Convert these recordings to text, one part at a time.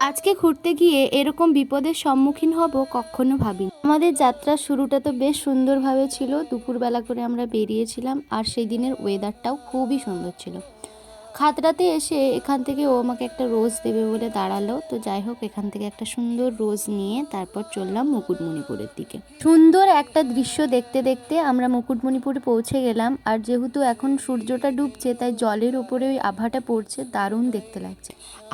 আজকে ঘুরতে গিয়ে এরকম বিপদের সম্মুখীন হব কখনো ভাবিনি। আমাদের যাত্রার শুরুটা তো বেশ সুন্দরভাবে ছিল। দুপুরবেলা করে আমরা বেরিয়েছিলাম আর সেই দিনের ওয়েদারটাও খুবই সুন্দর ছিল। খাতড়াতে এসে এখান থেকে ও আমাকে একটা রোজ দেবে বলে দাঁড়ালো। তো যাই হোক, এখান থেকে একটা সুন্দর রোজ নিয়ে তারপর চললাম মুকুটমণিপুরের দিকে। সুন্দর একটা দৃশ্য দেখতে দেখতে আমরা মুকুটমণিপুরে পৌঁছে গেলাম। আর যেহেতু এখন সূর্যটা ডুবছে, তাই জলের উপরে ওই আভাটা পড়ছে, দারুণ দেখতে লাগছে।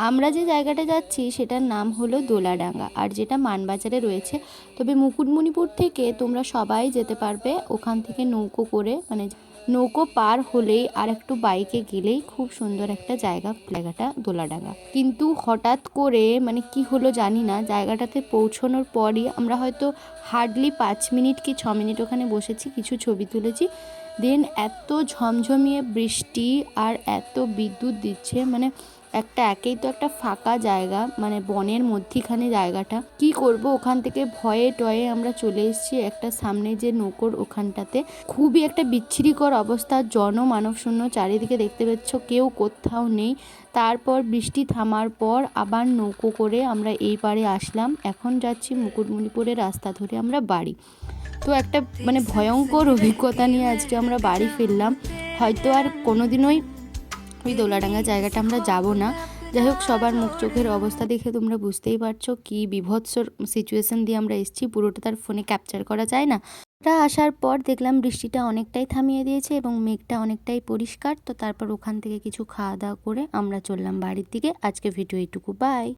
আমরা যে জায়গাটা যাচ্ছি সেটার নাম হলো দোলাডাঙ্গা, আর যেটা মানবাজারে রয়েছে। তবে মুকুটমণিপুর থেকে তোমরা সবাই যেতে পারবে ওখান থেকে নৌকো করে, মানে নৌকো পার হলেই আর একটু বাইকে গেলেই খুব সুন্দর একটা জায়গাটা দোলাডাঙ্গা। কিন্তু হঠাৎ করে কি হলো জানি না, জায়গাটাতে পৌঁছানোর পরই আমরা হয়তো হার্ডলি 5 মিনিট কি 6 মিনিট ওখানে বসেছি, কিছু ছবি তুলেছি। দেন এত ঝমঝমিয়ে বৃষ্টি আর এত বিদ্যুৎ দিচ্ছে, একেই তো একটা ফাঁকা জায়গা, বনের মধ্যিখানে জায়গাটা। কি করব, ওখান থেকে ভয়ে টয়ে আমরা চলে এসেছি একটা সামনে যে নৌকোর ওখানটাতে। খুবই একটা বিচ্ছিরিকর অবস্থা, জনমানব শূন্য, চারিদিকে দেখতে পাচ্ছ কেউ কোথাও নেই। তারপর বৃষ্টি থামার পর আবার নৌকো করে আমরা এই পারে আসলাম। এখন যাচ্ছি মুকুটমণিপুরের রাস্তা ধরে আমরা বাড়ি। তো একটা ভয়ঙ্কর অভিজ্ঞতা নিয়ে আজকে আমরা বাড়ি ফিরলাম। হয়তো আর কোনোদিনই ওই দোলাডাঙ্গা জায়গাটা আমরা যাব না। যাই হোক, সবার মুখ চোখের অবস্থা দেখে তোমরা বুঝতেই পারছো কি বিভৎস সিচুয়েশন দিয়ে আমরা এসেছি। পুরোটা তার ফোনে ক্যাপচার করা যায় না। ওটা আসার পর দেখলাম বৃষ্টিটা অনেকটাই থামিয়ে দিয়েছে এবং মেঘটা অনেকটাই পরিষ্কার। তো তারপর ওখান থেকে কিছু খাওয়া দাওয়া করে আমরা চললাম বাড়ির দিকে। আজকে ভিডিও এইটুকু, বাই।